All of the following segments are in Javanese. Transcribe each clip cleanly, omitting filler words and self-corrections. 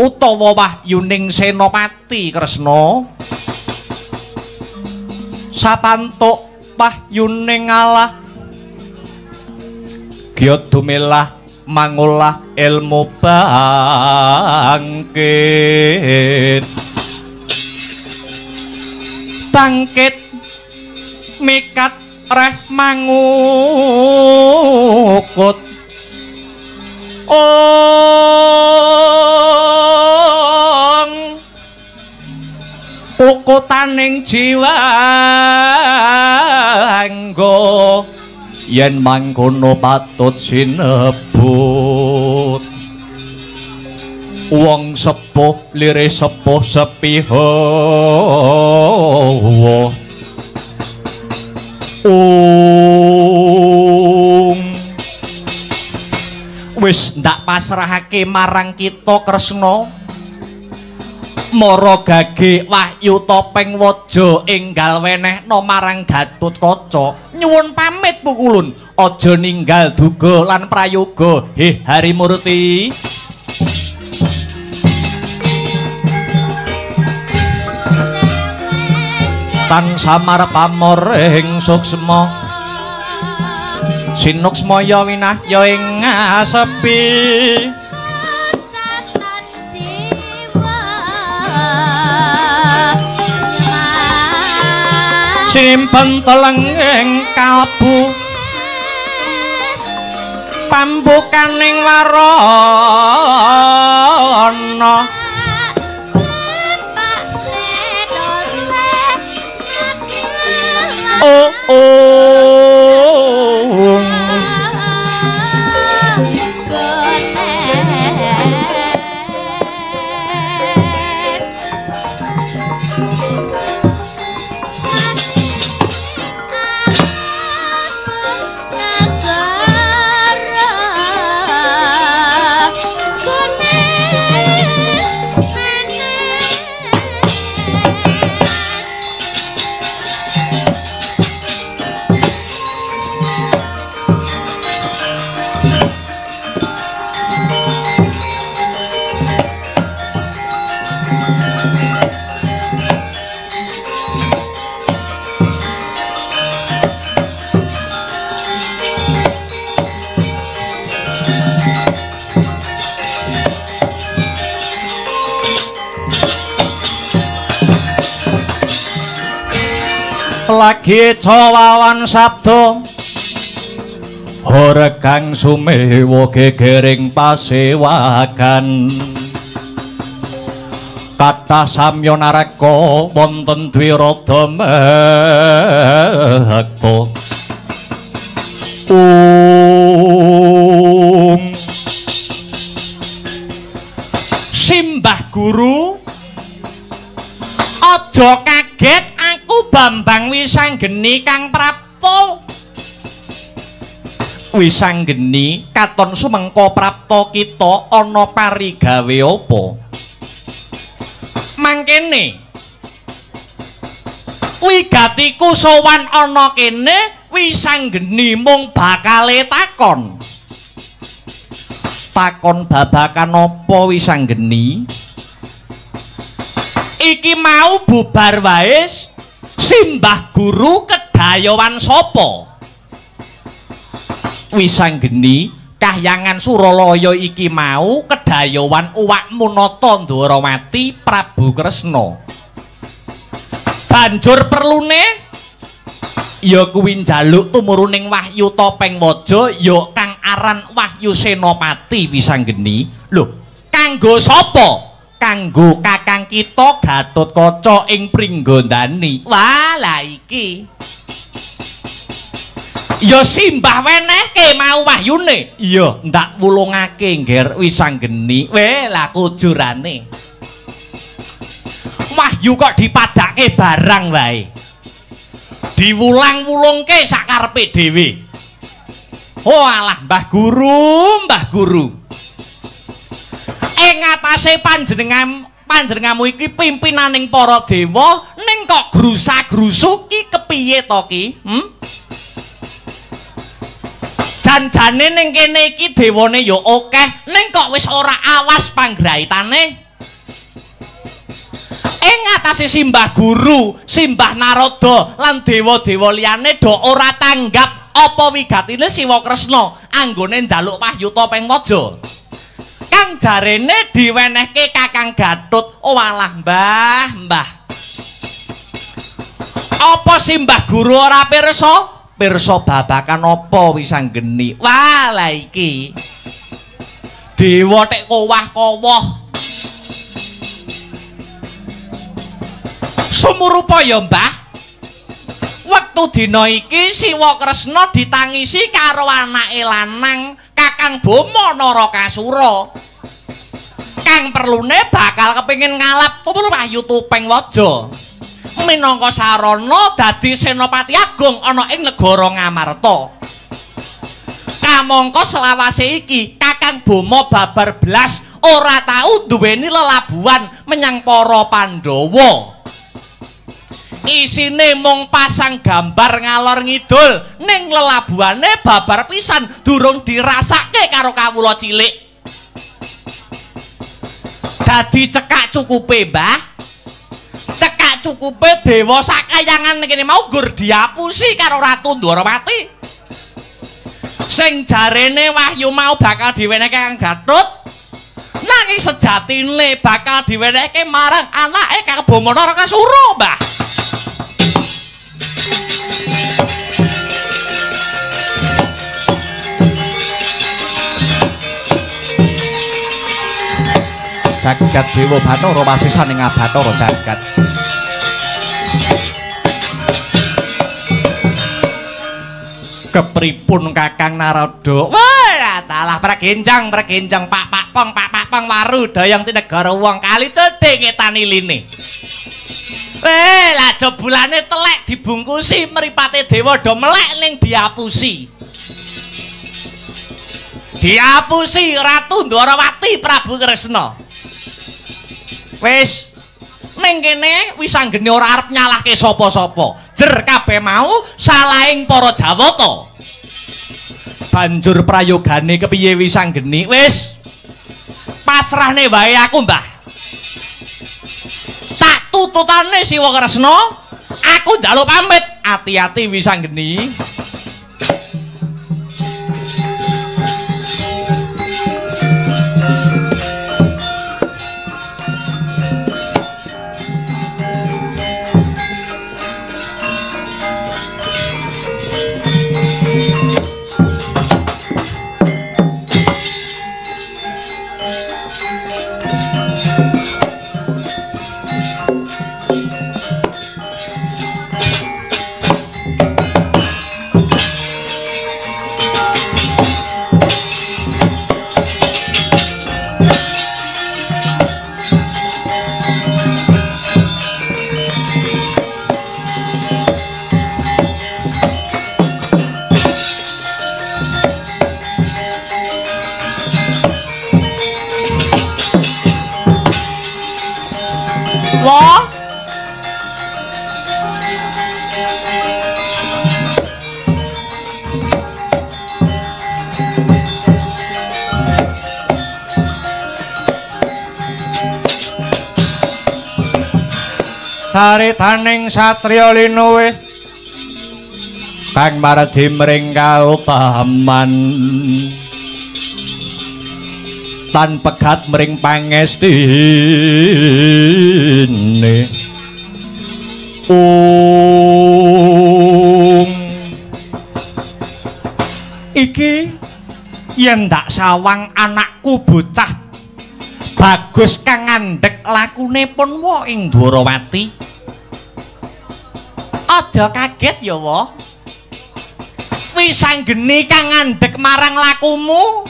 utawa wahyuning Senopati Kresna sapantuk wahyuning Allah Gya dumelah mangolah ilmu bangkit mikat reh mangukut ukutaning jiwa anggo yen mangkono patut sinebut wong sepuh lire sepuh sepiho wis ndak pasrahake marang kita Kresna mara gage wahyu topeng waja enggal wenehna marang Gatotkaca nyuwun pamit pukulun aja ninggal duga lan prayoga he Harimurti tan samar pamoring suksma sinuksmaya winahya ing ngasepi simpen teleng ing kalbu pambukaning warana lagi cawawan sabda horegang sumewa gegering pasewakan kathah samya naraka wonten dwirada mekta Simbah Guru aja kaget Bambang Wisanggeni Kang Prapta Wisanggeni katon sumengko Prapta kita ana parigawe apa mangkene wigatiku sowan ana kene Wisanggeni mung bakale takon babakan apa Wisanggeni iki mau bubar wae Simbah Guru kedayawan sapa Wisanggeni kahyangan Suralaya iki mau kedayawan Uwak Munata Ndwarawati Prabu Kresna banjur perlune ya kuwi njaluk tumuruning wahyu topeng waja ya kang aran Wahyu Senopati Wisanggeni lho kanggo sapa kanggo kakang kita Gatotkaca ing Pringgondani. Wah, lah iki. Ya simbah wenehke mau wahyune. Iya, ndak wulungake ngger Wisanggeni. Weh, lah kujurane. Wahyu kok dipadake barang wae. Diwulang-wulungke sakarepe dhewe. Oh alah Mbah Guru, Mbah Guru. Ing atase panjenenganmu iki pimpinaning para dewa ning kok grusa-grusu ki kepiye to ki? Janjane ning kene iki dewane ya akeh ning kok wis ora awas panggraitane. ing atase Simbah Guru, Simbah Narada lan dewa-dewa liyane do ora tanggap apa wigatine Siwa Kresna anggone njaluk wahyu topeng waja. Kang jarene diwenehke Kakang Gatut. Oh walah Mbah. Apa Simbah Guru ora pirsa? Pirsa babakan apa Wisanggeni? Wah la iki dewa tek kowah-kowah. Sumurupa ya Mbah. Wektu dina iki Siwa Kresna ditangisi karo anake lanang Kakang Bama Narakasura. Kang perlune bakal kepengin ngalap tumur wahyu topeng waja. Minangka sarana dadi senopati agung ana ing negara Ngamarta. Kamangka selawase iki Kakang Bama babar blas ora tau duweni lelabuhan menyang para Pandhawa. Isine mung pasang gambar ngalor ngidul ning lelabuhane babar pisan durung dirasake karo kawula cilik. Dadi cekak cukupe Mbah. Cekak cukupe dewa sakayangan kene mau gur diapusi karo Ratu Ndwarawati. Sing jarene wahyu mau bakal diwenehke Kang Gatut. Nanging sejatine bakal diwenehke marang anake Kang Bama Narakasura, Mbah. Jagat Dewa Bathara wasisan ing Bathara jagat. Kepripun Kakang Narada? Wah, talah pregenjang pak pong waru dayang ti negara wong kali cedhe ngetani line. Lah jebulane telek dibungkusi mripate dewa do melek ning diapusi. Diapusi Ratu Ndwarawati Prabu Kresna. Wis ning kene Wisanggeni ora arep nyalahke sapa-sapa. Jer kabeh mau salahing para Jawata. Banjur prayogane kepiye Wisanggeni? Wis pasrahne wae aku, Mbah. Tak tututane Siwa Kresna, aku njaluk pamit. Ati-ati Wisanggeni. Saritaning satriya linuwe kang maradi mring kautaman tan pegat mring pangestine iki yen ndak sawang anakku bocah bagus kang ngandhek lakune pun wa ing Ndwarawati. Aja kaget ya wa. Wisanggeni kang ngandhek marang lakumu.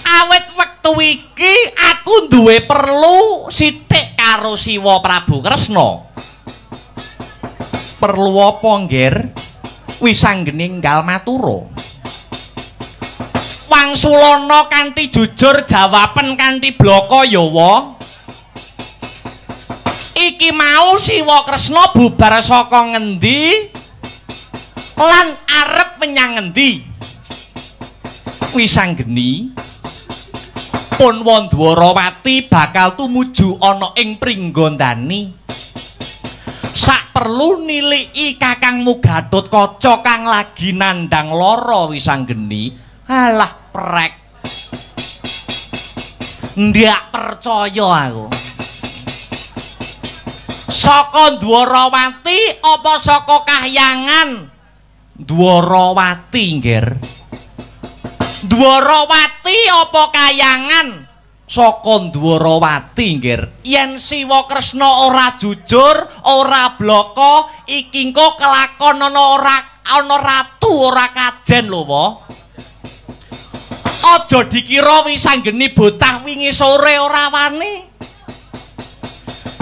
Awit wektu iki aku duwe perlu sithik karo Siwa Prabu Kresna. Perlu apa, Ngger? Wisanggeni nggal matura. Wangsulana kanthi jujur jawaben kanthi blaka ya wa. Iki mau Siwa Kresna bubar saka ngendi lan arep menyang ngendi? Wisanggeni Punwa Dwarawati bakal tumuju ana ing Pringgondani. Sak perlu niliki kakangmu Gatotkaca kang lagi nandhang lara Wisanggeni. Alah prek. Ndak percaya aku. Saka Dwarawati apa saka Kahyangan? Dwarawati, Ngger. Dwarawati apa Kahyangan? Saka Dwarawati, Ngger. Yen Siwa Kresna ora jujur, ora blaka, iki engko kelakon ana ratu ora kajen lho, wa. Aja dikira Wisanggeni bocah wingi sore ora wani.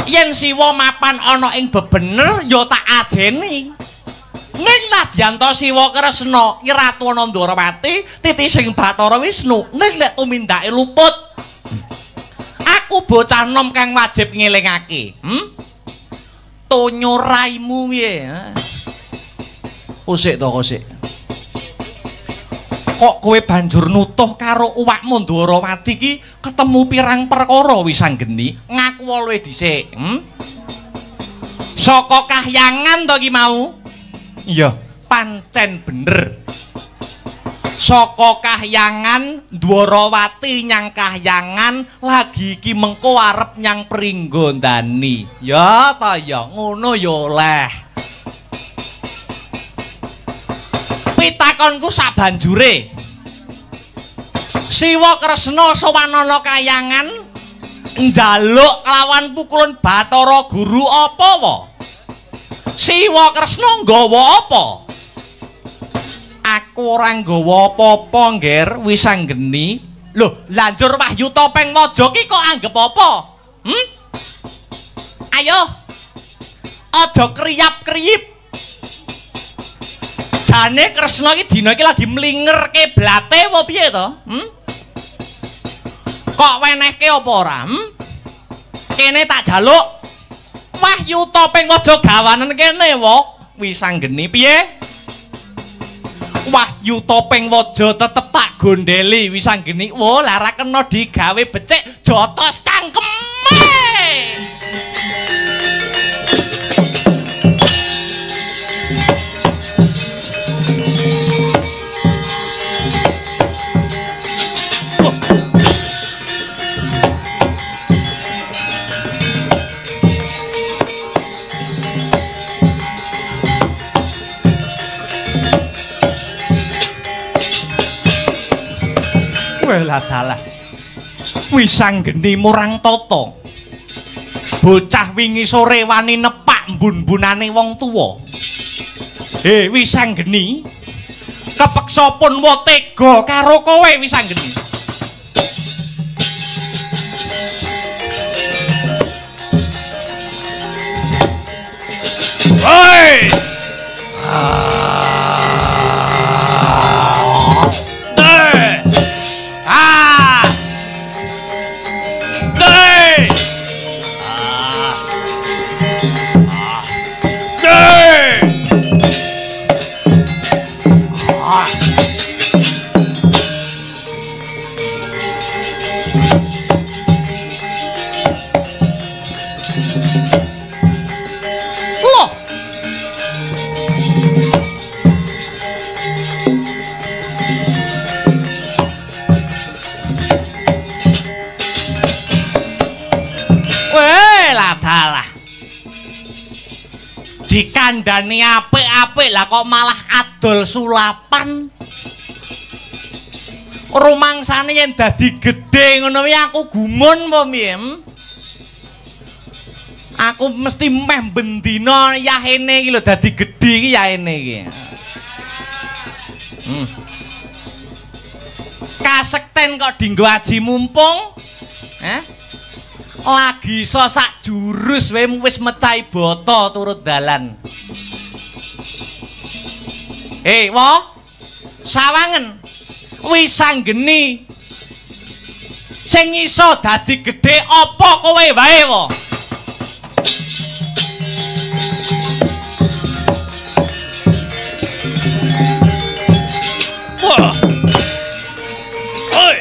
Yen Siwa mapan ana ing bebener ya tak ajeni. Ning nadyanto Siwa Kresna ki Ratu Anandrawati titi sing Bathara Wisnu ning nek tumindake luput. Aku bocah nom kang wajib ngelingake. Tonyo raimu piye? Kosik to kosik. Kok kowe banjur nutuh karo uwakmu Dwarawati ki ketemu pirang perkara Wisanggeni? Ngaku luwih dhisik. Saka Kahyangan to ki mau? Iya, pancen bener. Saka Kahyangan Dwarawati nyang Kahyangan lagi iki mengko arep nyang Pringgondani. Ya ta ya, ngono ya oleh. Pitakonku sabanjure. Siwa Kresna sowan ana Kahyangan njaluk kelawan pukulan Bathara Guru apa wa? Siwa Kresna nggawa apa? Aku ora nggawa apa-apa, Ngger, Wisanggeni. Lho, lanjur Wahyu Topeng Waja ki kok anggap apa? Ayo. Aja kriyap-kriyip. Jane Kresna iki dina iki lagi mlingerke blate apa piye to? Kok wenehke apa ora? Kene tak jaluk. Wahyu Topeng Waja gawanen kene wa. Wisanggeni piye? Wahyu Topeng Waja tetep tak gondeli Wisanggeni. Wo lara kena digawe becik jotos cangkeme. Welah dalah. Wisanggeni murang tata. Bocah wingi sore wani nepak mbun-bunane wong tuwa. Wisanggeni, kepeksa pun wa tega karo kowe Wisanggeni. Hei! Dikandani apik-apik lah kok malah adol sulapan. Rumangsane yen dadi gedhe ngono kuwi aku gumun apa piye? Aku mesti meh bendina yahene iki lho dadi gedhe iki yahene iki. Kasekten kok dinggo aji mumpung? Lagi iso sak jurus wis mecahi bata turut dalan. Wo, sawangen Wisanggeni sing iso dadi gedhe apa kowe wae, wo? Wah. Oi.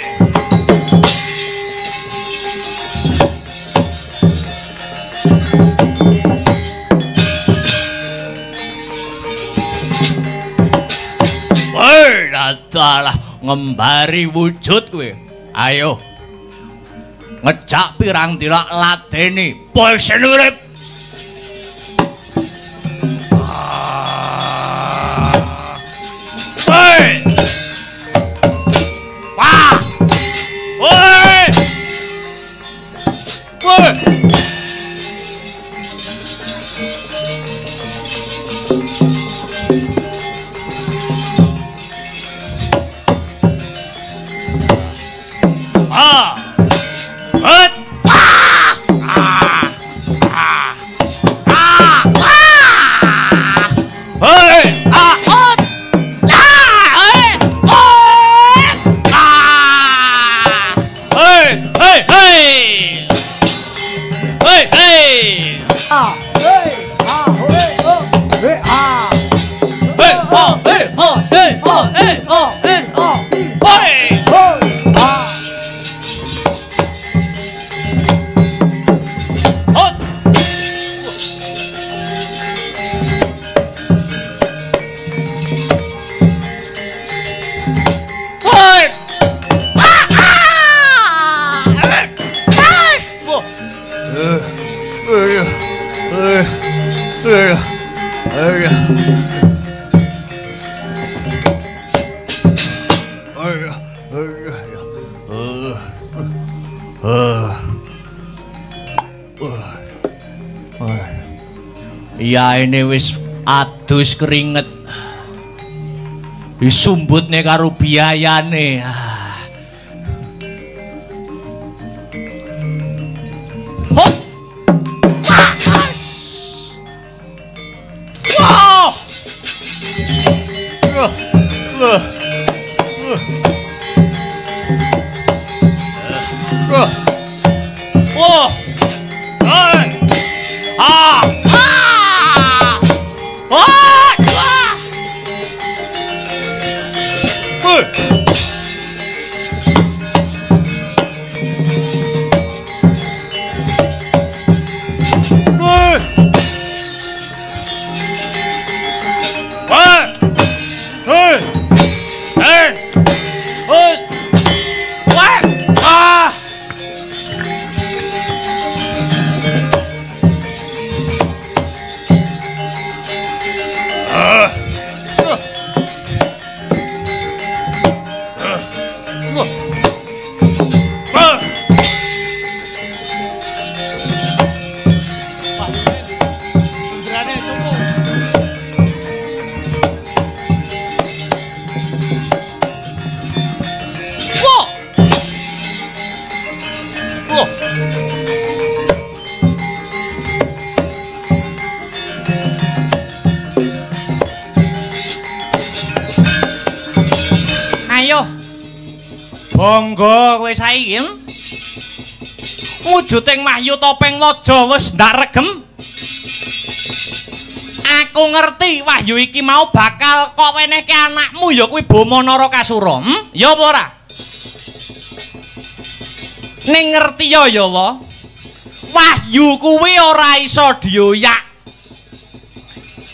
Walah ngembari wujud kowe. Ayo. Ngejak pirang dina ladeni polisi urip. Hei! Wah! Hei! Woi! Ah! Hei! Ya ini wis adus keringet. Disumbutne karo biayane. Hop. Wow. Wah. Hai. Ah. Bangga kowe saiki. Wujuding Wahyu Topeng Waja wis ndak regem. Aku ngerti Wahyu iki mau bakal kok wenehke anakmu ya kuwi Bama Narakasura. Ya apa ora? Ning ngerti ya wa. Wahyu kuwi ora iso dioyak.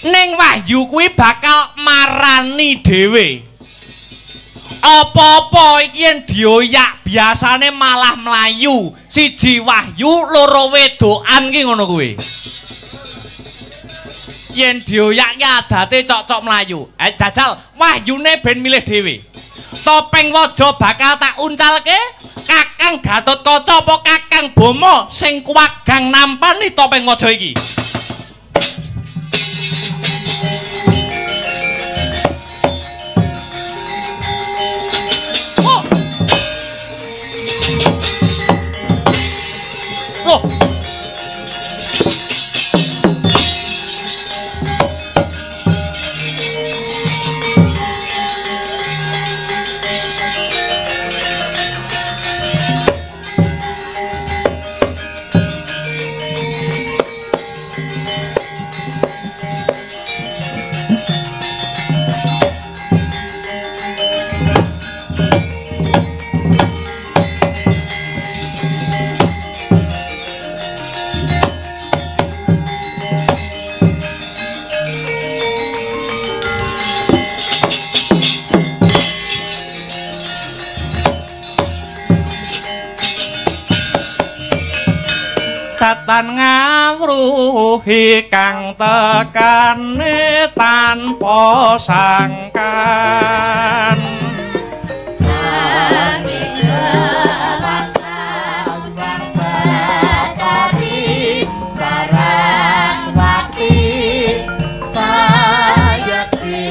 Ning Wahyu kuwi bakal marani dhewe. Apa-apa iki yen dioyak biasane malah mlayu. Siji Wahyu, loro wedokan ki ngono kuwi. Yen dioyak ki adate cocok mlayu. Jajal Wahyune ben milih dhewe. Topeng Waja bakal tak uncalke Kakang Gatotkaca apa Kakang Bama sing kuwagang nampani Topeng Waja iki. datan ngawruhi kang tekane tanpa sangkan saking jalan tanjang bakari Saraswati sayakti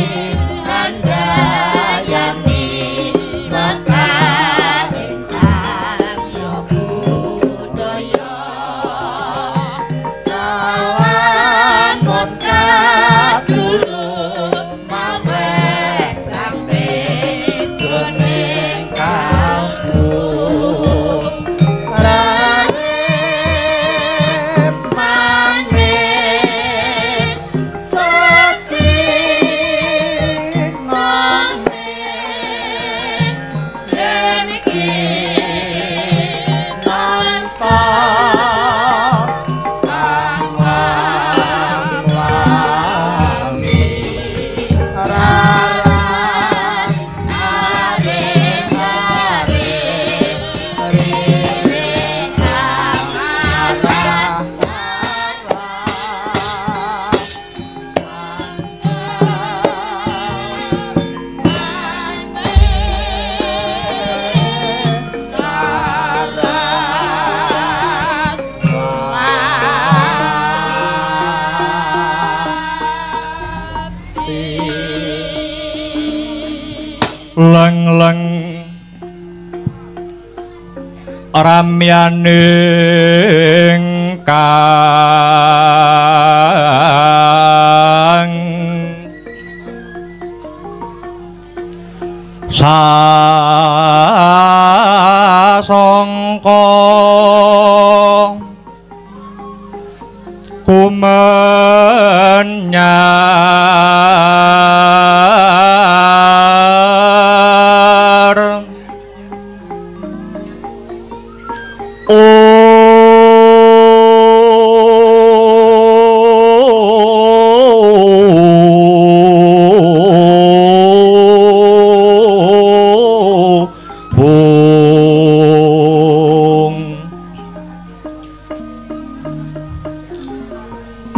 handayani Mekah ing samya budaya kalamun kadulung maweh lambe jroning kalbu rarit manik sesinone yen iki nanta kang wangi raras are-are rere amarah leng-leng ramyaning kang sasangka kumenyar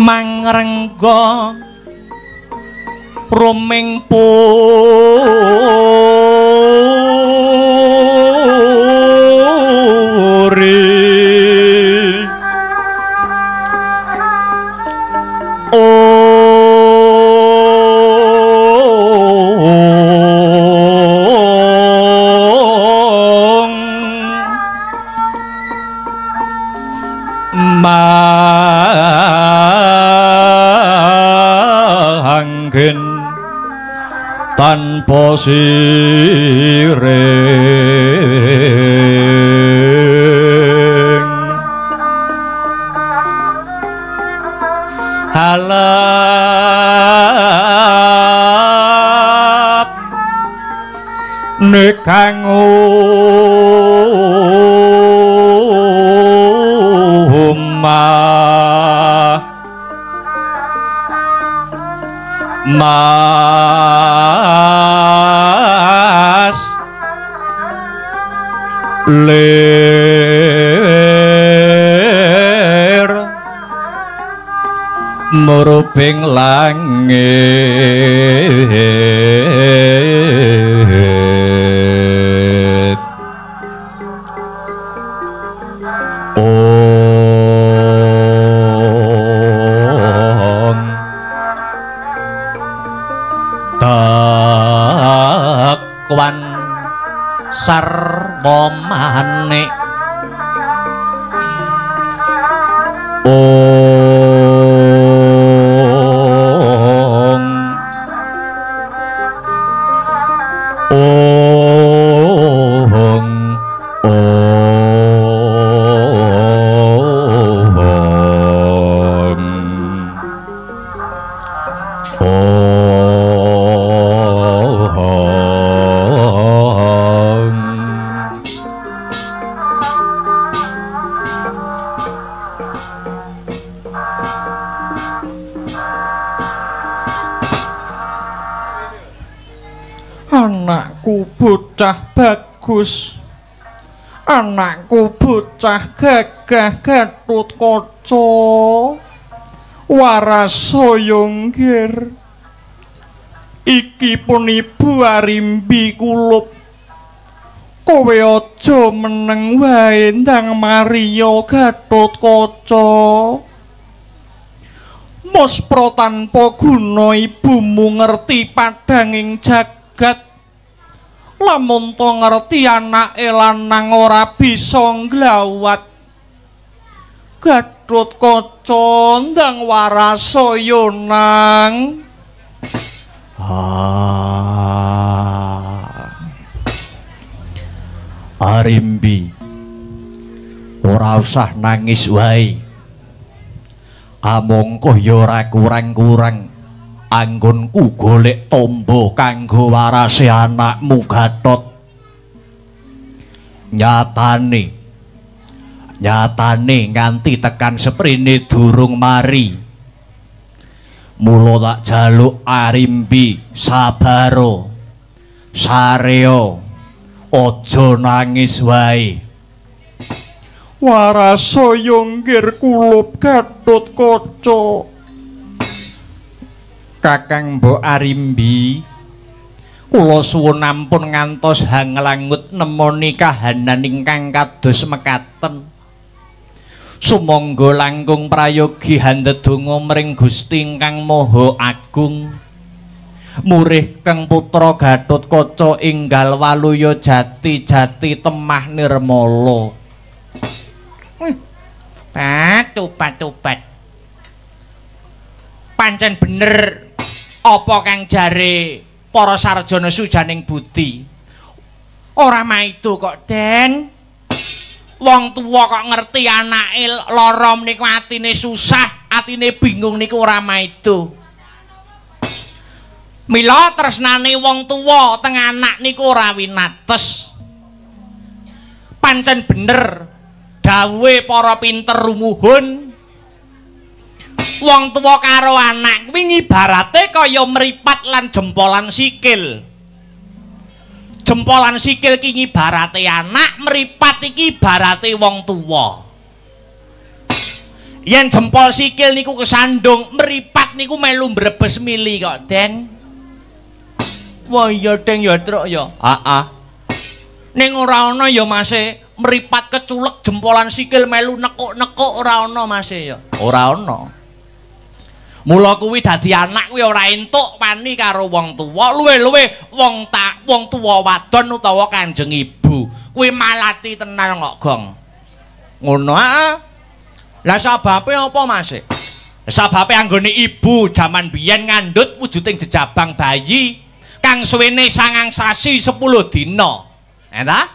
mangrengga ruming puri manggen tanpa siring halap nekang mas lir muruping langit dakwan sarwa manik anakku bocah bagus Anakku bocah gagah Gatotkaca Warasaya nggir. Iki pun Ibu Arimbi kulup. Kowe aja meneng wae ndang Maria Gatotkaca. Muspra tanpa guna ibumu ngerti padhanging jagat. Lamun to ngerti anake lanang ora bisa nglawat. Gatotkaca ndang Warasaya nang. Arimbi, ora usah nangis wae. Kamangka ya ora kurang-kurang anggonku golek tombo kanggo warase anakmu Gatot. Nyatane nganti tekan seprene durung mari. Mula tak jaluk Arimbi sabaro sareo aja nangis wae. Warasaya nggir kulup Gatotkaca. Kakang Mbok Arimbi, kula suwun ampun ngantos hanglangut nemoni kahanan ingkang kados mekaten. Sumangga langkung prayogi handedonga mring Gusti ingkang Maha Agung. Murih Kang Putra Gatotkaca enggal waluya jati-jati temah nirmala. Tobat. Pancen bener apa kang jare para sarjana sujaning budi. Ora maido kok, Den. Wong tuwa kok ngerti anake lara niku atine susah, atine bingung niku ora maido. Mila tresnane wong tuwa teng anak niku ora winates. Pancen bener dawuhe para pinter rumuhun. Wong tuwa karo anak kuwi ibarate kaya mripat lan jempolan sikil. Jempolan sikil ki ibarate anak, mripat iki ibarate wong tuwa. Yen jempol sikil niku kesandung, mripat niku melu mbrebes mili kok, Den. Wah iya Deng ya truk ya. Heeh. Ning ora ana ya Mase, mripat keculek jempolan sikil melu nekuk-nekuk ora ana Mase ya. Ora ana. Mula kuwi dadi anak kuwi ora entuk wani karo wong tuwa, luwe-luwe wong tuwa wadon utawa Kanjeng Ibu. Kuwi malati tenan kok, Gong. Ngono ah. Lah sababe apa, Mas? Sababe anggone ibu jaman biyen ngandhut wujuding jejabang bayi kang suwene 9 sasi 10 dina. Eta?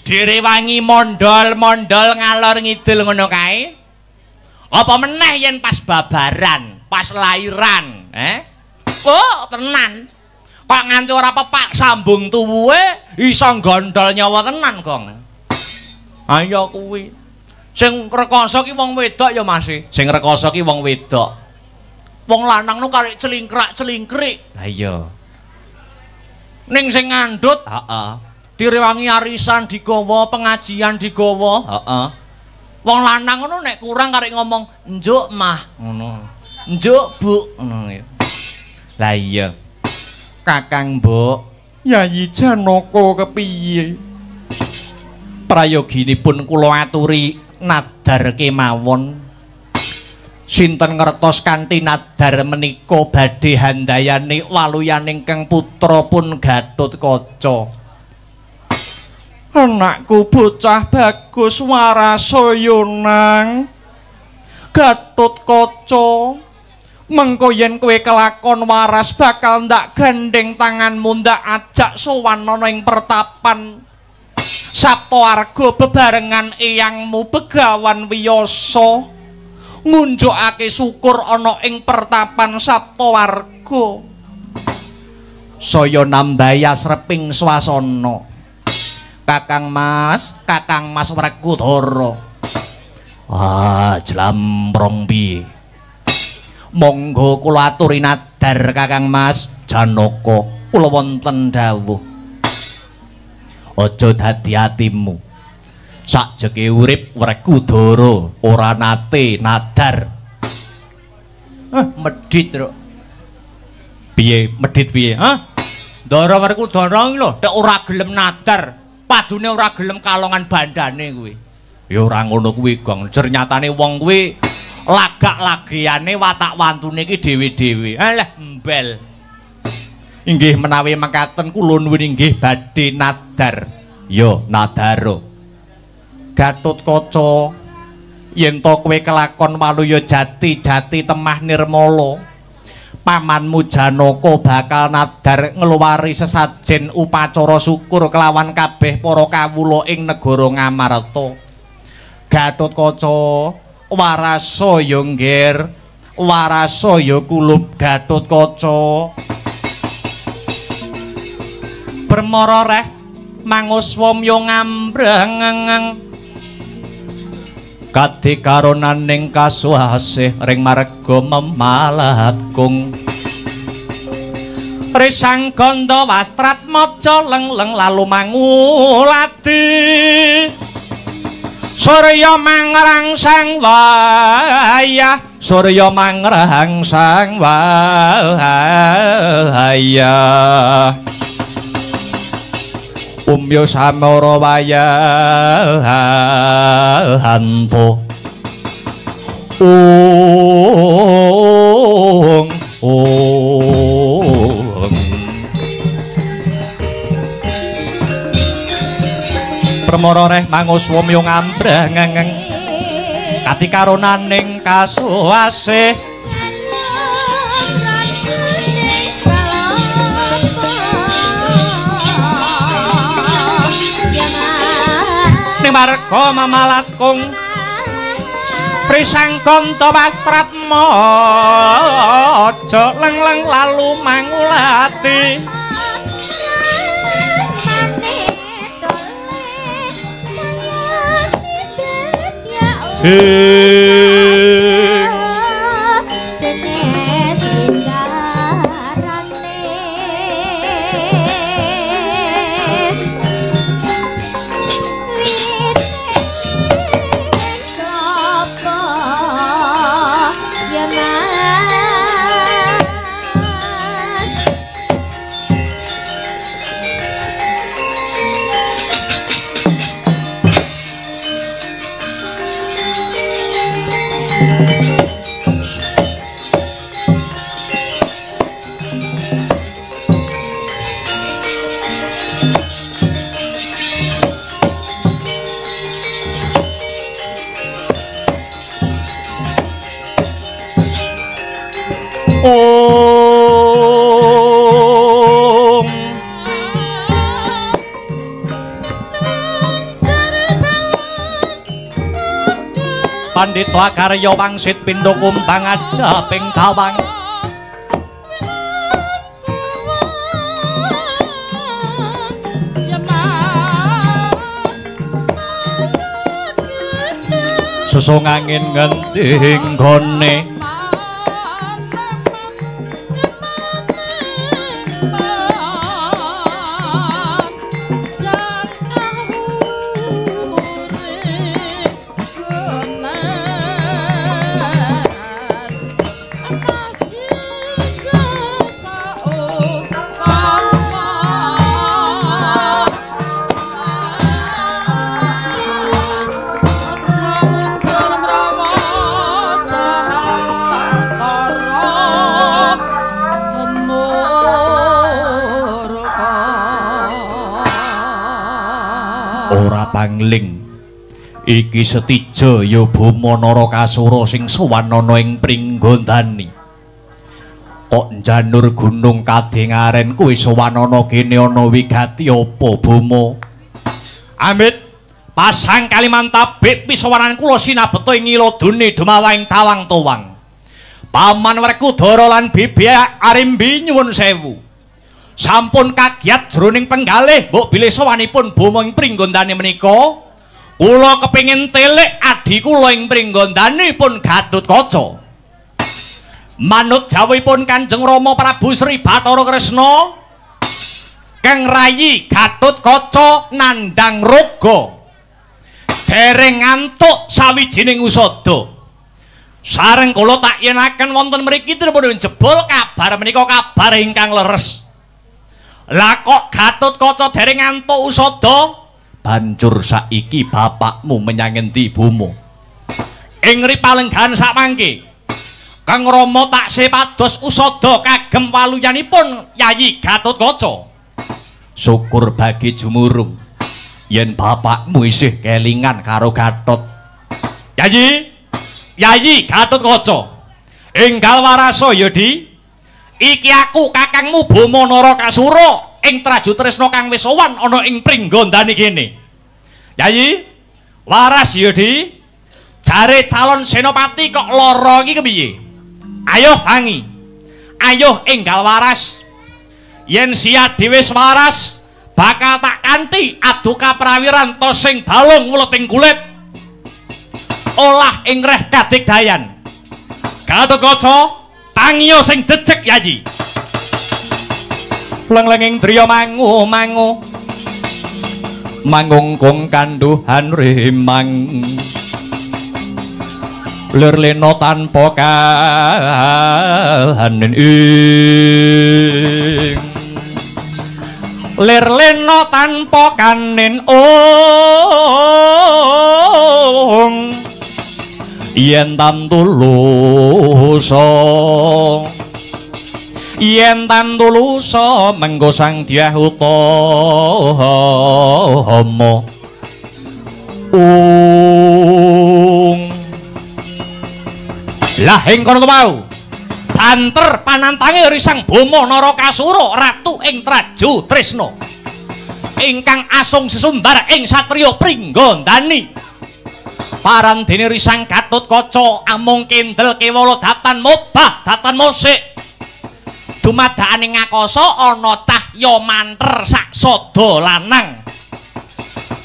Direwangi mondol-mondol ngalor ngidul ngono kae. Apa meneh yen pas babaran, pas lahiran, kok tenan. Kok nganti ora pepak sambung tuwuhe iso gondol nyawa tenan, Gong. Ayo kuwi. Sing rekoso ki wong wedok ya, Mas. Sing rekoso ki wong wedok. Wong lanang nu karek celingkrak-celingkrik. Lah iya. Ning sing ngandhut, heeh. Direwangi arisan digawa, pengajian digawa, heeh. Wong lanang ngono nek kurang karek ngomong njuk mah ngono. Njuk Bu ngono. Lah iya. Kakang Mbok, Yayi Janaka kepiye? prayoginipun kula aturi nadhar kemawon. Sinten ngertos kanthi nadhar menika badhe handayani waluyaning Kang Putra pun Gatotkaca. Anakku bocah bagus Warasaya nang Gatotkaca. Mengko yen kowe kelakon waras bakal ndak gandeng tanganmu ndak ajak sowan ana ing pertapan Saptawarga bebarengan eyangmu Begawan Wiyasa ngunjukake syukur ana ing pertapan Saptawarga. Saya nambaya sreping swasana. Kakang Mas Werkudara. Ah, jlamprong piye? Monggo kula aturi nadhar Kakang Mas Janaka, kula wonten dawuh. Aja dadi atimu. Sakjeke urip Werkudara ora nate nadar. Medhit, Truk. Piye medhit piye? Ndara Werkudara iki lho, nek ora gelem nadar, padune ora gelem kalongan bandane kuwi. Ya ora ngono kuwi, Gong. Ternyatane wong kuwi lagak-lagiane watak wantune iki dhewe-dhewe. Alah, mbel. Inggih menawi mekaten kula nuwun inggih badhe nadar. Ya, nadaro. Gatotkaca yen to kowe kelakon waluya jati-jati temah nirmala pamanmu Janaka bakal nadar ngluwari sesajen upacara syukur kelawan kabeh para kawula ing negara Ngamarta. Gatotkaca warasa ya ngger, warasa ya kulub Gatotkaca. Bermara reh manguswamya ngambrang kadikaronaning kasuwasih ring marga memalatgung risang ganda wastrat maja leng-leng lalu mangulati surya mangrang sang wayah surya mangrang sang wayah umyo samara wayahanto permara reh manguswamya ngambrang kadikaronaning kasuwasih marga mamalatgung prisang ganta wastrat maja leng-leng lalu mangulati Pandita karya wangsit pindha kumbang aja ping tawang susung angin ngenting gone pangling iki setija ya Bama Narakasura sing sowan ana ing Pringgondani kok njanur gunung kadingaren kuwi sowan ana kene ana wigati apa Bama amit pasang Kalimantabit pisawanan kula sinabeta ing Ilodune dumawahing tawang towang Paman Werkudara lan Bibi Arimbi nyuwun sewu sampun kagiat jroning penggalih mbok bilih sawanipun Bama ing Pringgondani menika kula kepengin telik adi kula ing Pringgondanipun Gatotkaca manut jawuhipun Kanjeng Rama Prabu Sri Bathara Kresna kang rayi Gatotkaca nandhang raga dereng ngantuk sawijining usada. Sareng kula tak yenaken wonten mriki dipun jebul kabar menika kabar ingkang leres. Lah kok Gatotkaca dereng ngantuk usada, banjur saiki bapakmu menyang endi ibumu? Ing ripalenggan sakmangke Kang Rama taksih pados usada kagem waluyanipun Yayi Gatotkaca. Syukur bagi jumurung yen bapakmu isih kelingan karo Gatot. Yayi Gatotkaca, enggal warasa ya Di. Iki aku kakangmu Bama Narakasura ing traju tresna kang wis sowan ana ing Pringgondani kene. Yayi, waras ya Di. Jare calon senopati kok lara iki kepiye? Ayo tangi. Ayo enggal waras. Yen sia dhewe waras, bakal tak kanthi adu kaprawiran to sing balung wuleting kulit. Olah ing reh kadigdayan. Gatotkaca tangiya sing jejeg Yayi. Lenglenging driya mangu mangungkung kanduhan remang. Lir lena tanpa kahanen ing lir lena tanpa kanen yen tantulusa mengko sang Dyah Utama lah ing kono mau banter panantange risang Bama Narakasura ratu ing traju tresna ingkang asung sesumbar ing satriya Pringgondani. Parandene risang Gatotkaca amung kendel kewala datan mobah datan musik. Dumadakane ngakasa ana cahya manter sak sada lanang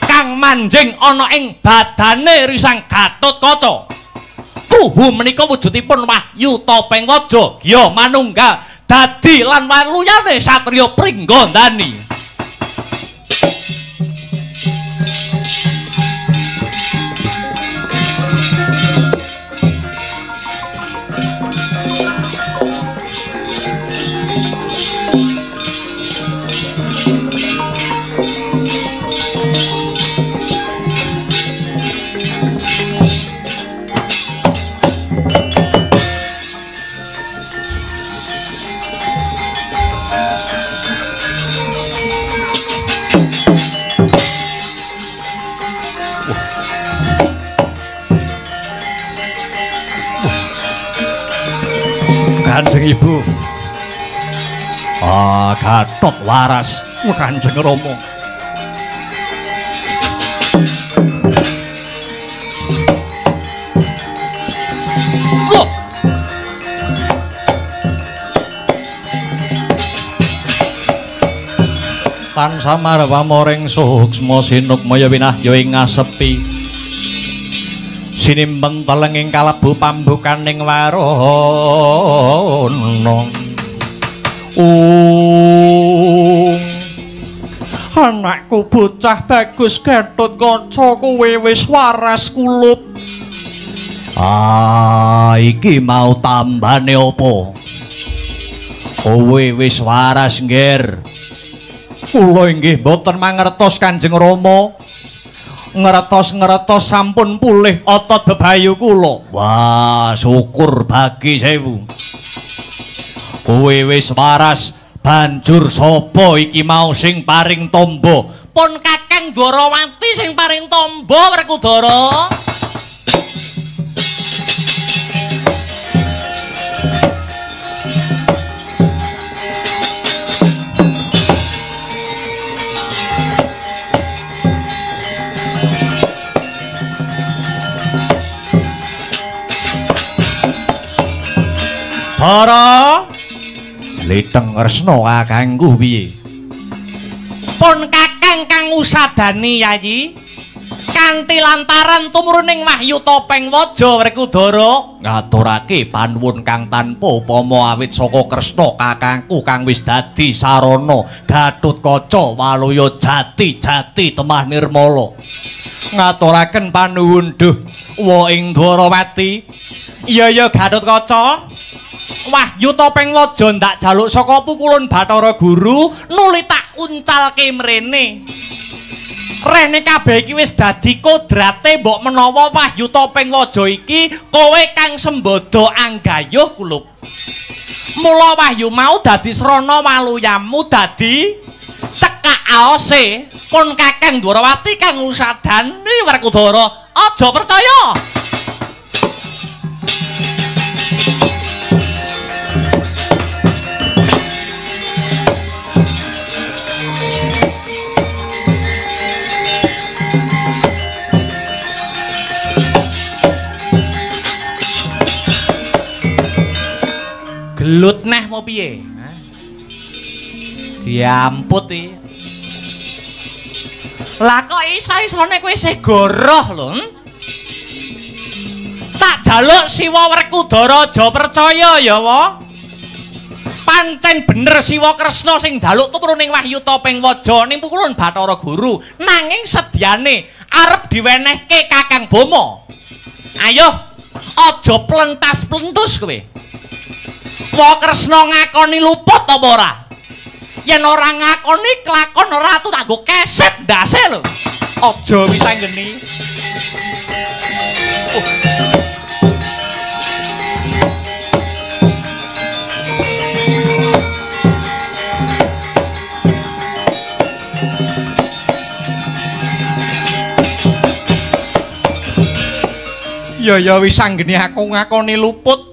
kang manjing ana ing badane risang Gatotkaca. Tuhu menika wujudipun Wahyu Topeng Waja Gya manunggal dadi lan waluyane satriya Pringgondani. Kanjeng Ibu, Gatot waras Kanjeng Rama. Tan samar pamoring suksma sinukmaya winahya ing ngasepi. Sinimpen telenging kalebu pambukaning warana. Anakku bocah bagus Gatotkaca kowe wis waras kulup. Iki mau tambane apa? Kowe wis waras nggir. Kula inggih boten mangertos Kanjeng Rama. Ngertos sampun pulih otot bebayu kula. Wah, syukur bagi sewu. Kowe wis waras, banjur sapa iki mau sing paring tamba? Pun Kakang Dwarawati sing paring tamba Werkudara. Para sliteng resna kakangku piye? Pun Kakang kang usadani Yayi. kanthi lantaran tumruning wahyu topeng waja Werkudara ngaturake panuwun kang tanpa upama awit saka Kresna kakangku kang wis dadi sarana Gatotkaca Waluya jati temah nirmala ngaturaken panuwun duh wa ing Dwarawati iya Gatotkaca wahyu topeng waja ndak jaluk saka pukulun Bathara Guru nuli tak uncalke mrene rene kabeh iki wis dadi kodrate mbok menawa wahyu topeng waja iki kowe kang sembada anggayuh kulup mula wahyu mau dadi srana waluyamu dadi cekak aose pun Kakang Dwarawati kang usadani Werkudara aja percaya gelut neh mau piye? Diamput iki. Lah kok iso-isone kowe isih goroh lho. Tak jaluk Siwa Werkudara aja percaya ya wa. Pancen bener Siwa Kresna sing jaluk tumruning wahyu topeng waja ning pukulun Bathara Guru, nanging sediane arep diwenehke Kakang Bama. Ayo, aja plentas-plentus kowe. Wa Kresna ngakoni luput apa ora? Yen ora ngakoni kelakon ratu tak nggo keset ndase lho. Aja wisanggeni. Ya wisanggeni aku ngakoni luput.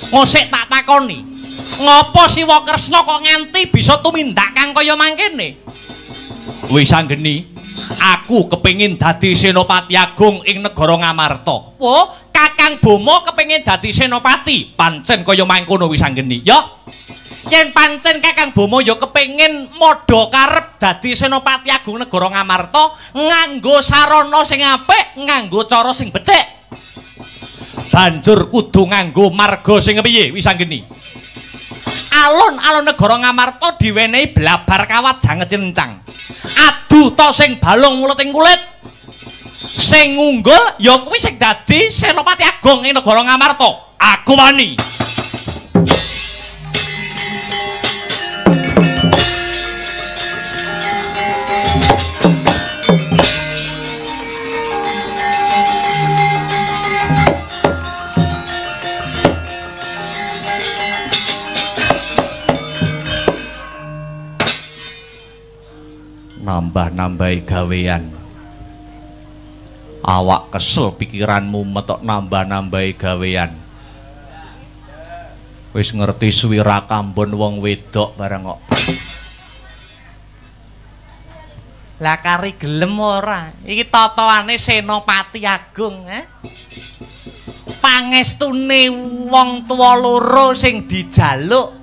Ngosek tak takoni, ngopo Siwa Kresna kok nganti bisa tumindak kang kaya mangkene? Wisanggeni, aku kepengin dadi Senopati Agung ing negara Ngamarta. Wo, Kakang Bama kepengin dadi senopati, pancen kaya mangkono Wisanggeni. Ya. Yen pancen Kakang Bama ya kepengin modho karep dadi Senopati Agung negara Ngamarta nganggo sarana sing apik, nganggo cara sing becik. Banjur kudu nganggo marga sing kepiye Wisanggeni? Alun-alun negara Ngamarta diwenehi blabar kawat janget cencang. Adu to sing balung muleting kulit. Sing unggul ya kuwi sing dadi Senopati Agung ing negara Ngamarta. Aku wani. Nambah-nambahi gawean. Awak kesel pikiranmu metok nambah-nambahi gawean. Wis ngerti suwira kambon wong wedok bareng kok. Lah kari gelem ora? Iki tataane Senopati Agung, Pangestune wong tuwa loro sing dijaluk.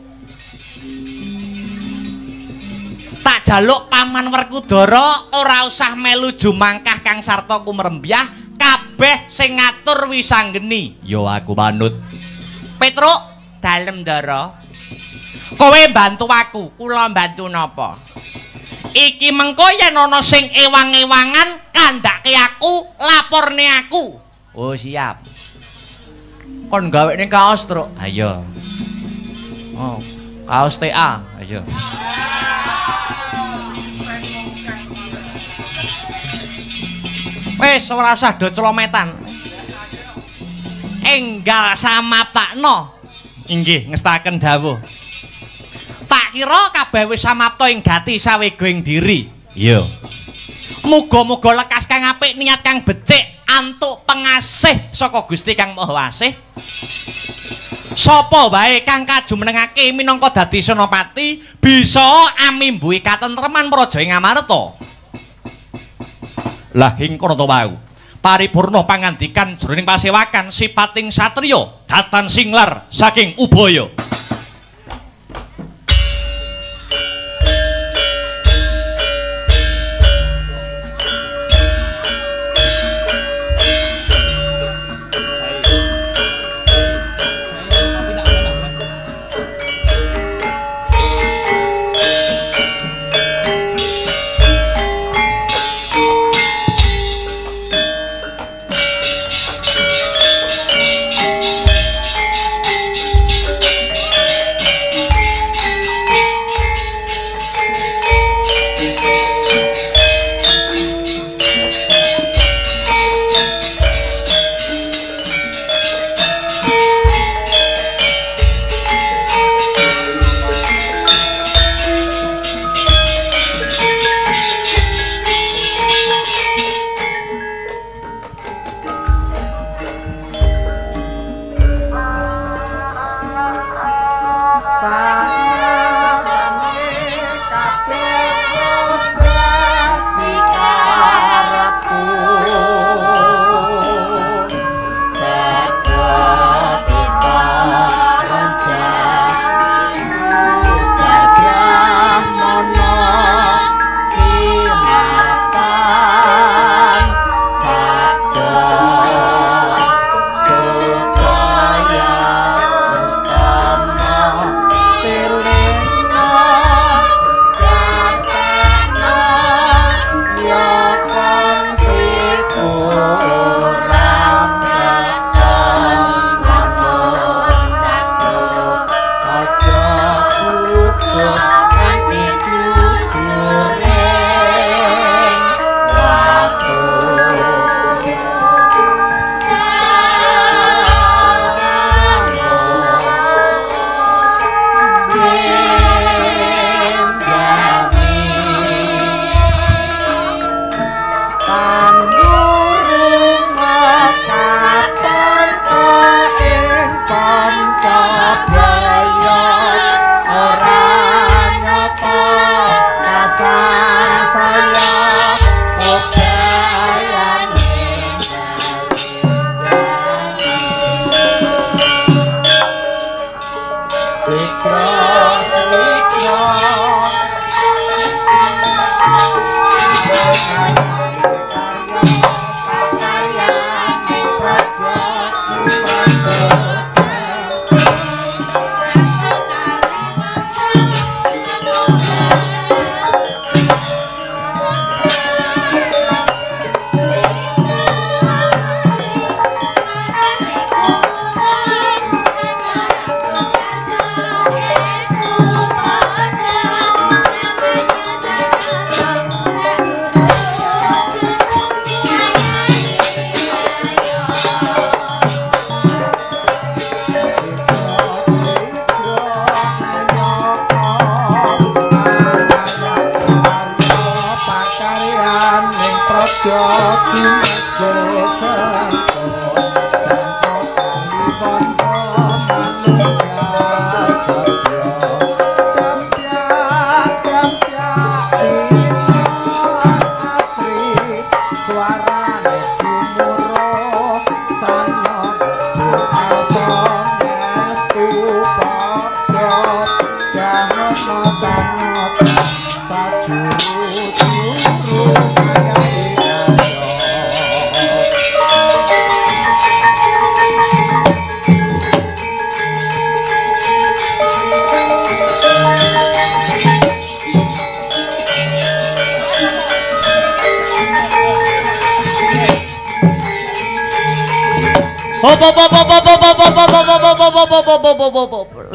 Tak jaluk Paman Werkudara ora usah melu jumangkah kang sarta kumrembyah, kabeh sing ngatur Wisanggeni. Ya aku manut. Petruk, dalem ndara. Kowe bantu aku, kula bantu napa? Iki mengko yen ana sing ewang-ewangan kandhake aku, laporne aku. Oh, siap. Kon gawe ning kaos, Truk. Ayo. Oh, kaos TA. Ayo. Wis ora usah do celometan. Enggal samaptakno. Inggih ngestaken dawuh. Tak kira kabeh wis samapta ing gati sawega ing diri. Iya. Muga-muga lekas kang apik niat kang becik antuk pengasih saka Gusti Kang Maha Wasih. Sapa wae kang kajumenengake minangka dadi senopati bisa amimbuhi katentreman praja ing Ngamarta. Lah ing kono to wau paripurna pangandikan jroning pasewakan sipating satriya datan singlar saking Ubaya.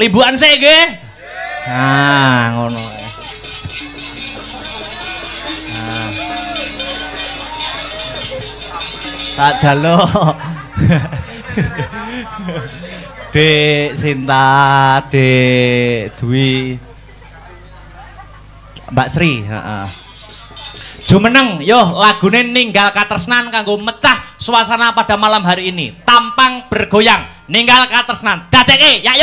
Limbukan sik nggih. Nah, ngono. Nah. Tak jaluk. Dek Sinta, Dek Dwi. Mbak Sri, heeh. Jumeneng, yo lagune Ninggal Katresnan kanggo mecah suasana pada malam hari ini. Tampang bergoyang, Ninggal Katresnan. Dadekke, ya yo.